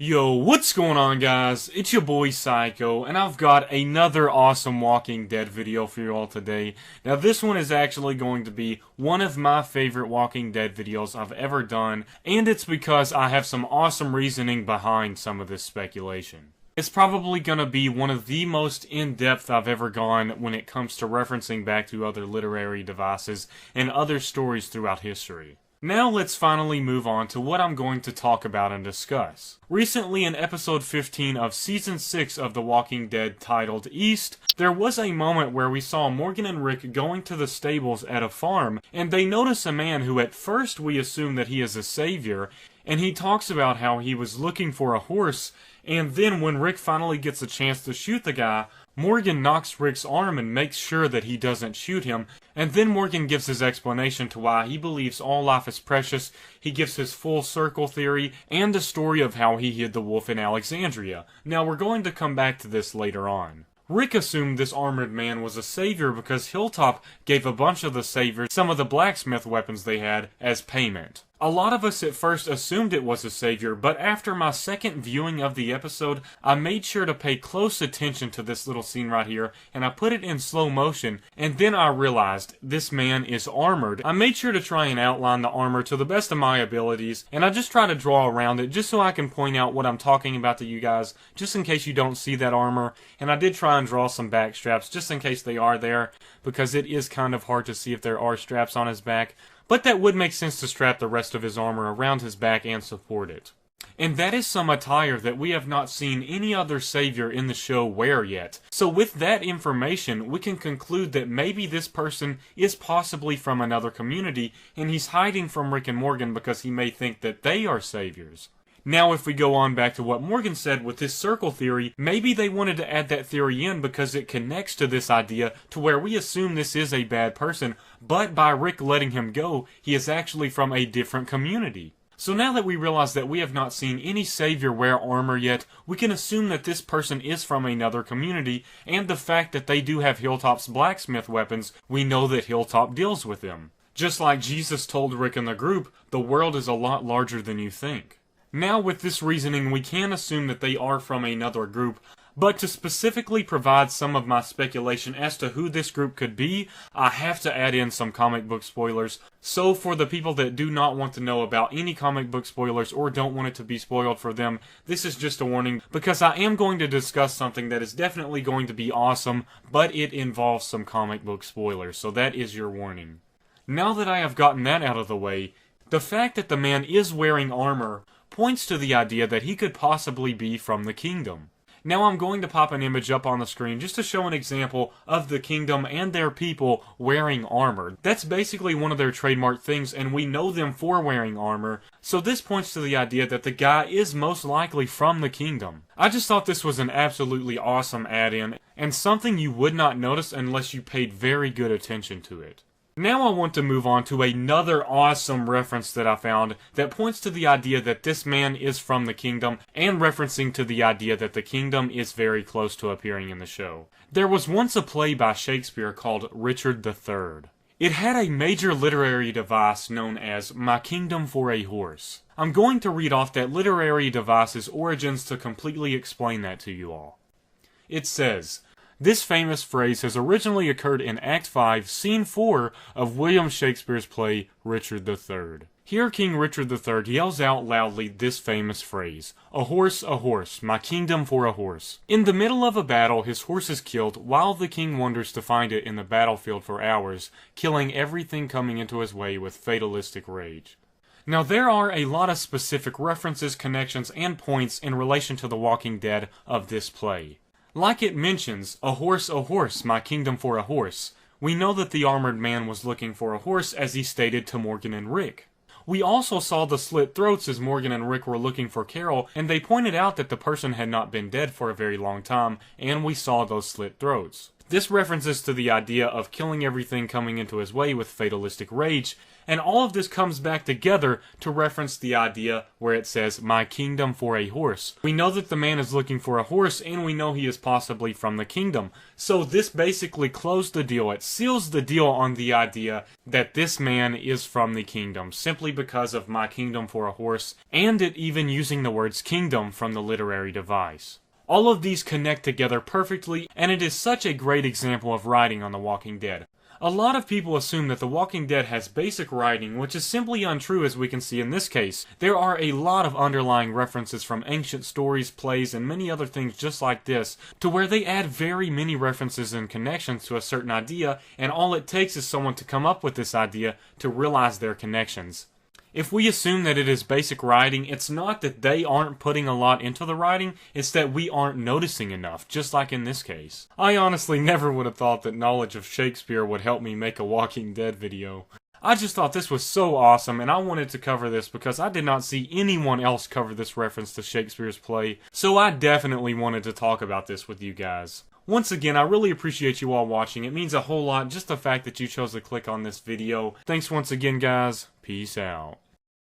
Yo, what's going on, guys? It's your boy Psycho, and I've got another awesome Walking Dead video for you all today. Now, this one is actually going to be one of my favorite Walking Dead videos I've ever done, and it's because I have some awesome reasoning behind some of this speculation. It's probably going to be one of the most in-depth I've ever gone when it comes to referencing back to other literary devices and other stories throughout history. Now let's finally move on to what I'm going to talk about and discuss. Recently in episode 15 of season 6 of The Walking Dead titled East, there was a moment where we saw Morgan and Rick going to the stables at a farm, and they notice a man who at first we assume that he is a savior, and he talks about how he was looking for a horse, and then when Rick finally gets a chance to shoot the guy, Morgan knocks Rick's arm and makes sure that he doesn't shoot him, and then Morgan gives his explanation to why he believes all life is precious. He gives his full circle theory, and a story of how he hid the wolf in Alexandria. Now we're going to come back to this later on. Rick assumed this armored man was a savior because Hilltop gave a bunch of the saviors some of the blacksmith weapons they had as payment. A lot of us at first assumed it was a savior, but after my second viewing of the episode, I made sure to pay close attention to this little scene right here, and I put it in slow motion, and then I realized this man is armored. I made sure to try and outline the armor to the best of my abilities, and I just try to draw around it just so I can point out what I'm talking about to you guys, just in case you don't see that armor, and I did try and draw some back straps just in case they are there, because it is kind of hard to see if there are straps on his back. But that would make sense to strap the rest of his armor around his back and support it. And that is some attire that we have not seen any other savior in the show wear yet. So with that information, we can conclude that maybe this person is possibly from another community, and he's hiding from Rick and Morgan because he may think that they are saviors. Now if we go on back to what Morgan said with his circle theory, maybe they wanted to add that theory in because it connects to this idea to where we assume this is a bad person, but by Rick letting him go, he is actually from a different community. So now that we realize that we have not seen any savior wear armor yet, we can assume that this person is from another community, and the fact that they do have Hilltop's blacksmith weapons, we know that Hilltop deals with them. Just like Jesus told Rick and the group, the world is a lot larger than you think. Now with this reasoning, we can assume that they are from another group, but to specifically provide some of my speculation as to who this group could be, I have to add in some comic book spoilers. So for the people that do not want to know about any comic book spoilers or don't want it to be spoiled for them, this is just a warning, because I am going to discuss something that is definitely going to be awesome, but it involves some comic book spoilers, so that is your warning. Now that I have gotten that out of the way, the fact that the man is wearing armor points to the idea that he could possibly be from the kingdom. Now I'm going to pop an image up on the screen just to show an example of the kingdom and their people wearing armor. That's basically one of their trademark things, and we know them for wearing armor, so this points to the idea that the guy is most likely from the kingdom. I just thought this was an absolutely awesome add-in, and something you would not notice unless you paid very good attention to it. Now I want to move on to another awesome reference that I found that points to the idea that this man is from the kingdom, and referencing to the idea that the kingdom is very close to appearing in the show. There was once a play by Shakespeare called Richard III. It had a major literary device known as My Kingdom for a Horse. I'm going to read off that literary device's origins to completely explain that to you all. It says, "This famous phrase has originally occurred in Act 5, Scene 4 of William Shakespeare's play Richard III. Here King Richard III yells out loudly this famous phrase, 'A horse, my kingdom for a horse.' In the middle of a battle, his horse is killed while the king wanders to find it in the battlefield for hours, killing everything coming into his way with fatalistic rage." Now there are a lot of specific references, connections, and points in relation to The Walking Dead of this play. Like it mentions, a horse, my kingdom for a horse. We know that the armored man was looking for a horse as he stated to Morgan and Rick. We also saw the slit throats as Morgan and Rick were looking for Carol, and they pointed out that the person had not been dead for a very long time, and we saw those slit throats. This references to the idea of killing everything coming into his way with fatalistic rage, And all of this comes back together to reference the idea where it says, my kingdom for a horse. We know that the man is looking for a horse, and we know he is possibly from the kingdom. So this basically closed the deal. It seals the deal on the idea that this man is from the kingdom, simply because of my kingdom for a horse, and it even using the words kingdom from the literary device. All of these connect together perfectly, and it is such a great example of writing on The Walking Dead. A lot of people assume that The Walking Dead has basic writing, which is simply untrue, as we can see in this case. There are a lot of underlying references from ancient stories, plays, and many other things just like this, to where they add very many references and connections to a certain idea, and all it takes is someone to come up with this idea to realize their connections. If we assume that it is basic writing, it's not that they aren't putting a lot into the writing, it's that we aren't noticing enough, just like in this case. I honestly never would have thought that knowledge of Shakespeare would help me make a Walking Dead video. I just thought this was so awesome, and I wanted to cover this because I did not see anyone else cover this reference to Shakespeare's play, so I definitely wanted to talk about this with you guys. Once again, I really appreciate you all watching. It means a whole lot, just the fact that you chose to click on this video. Thanks once again, guys. Peace out.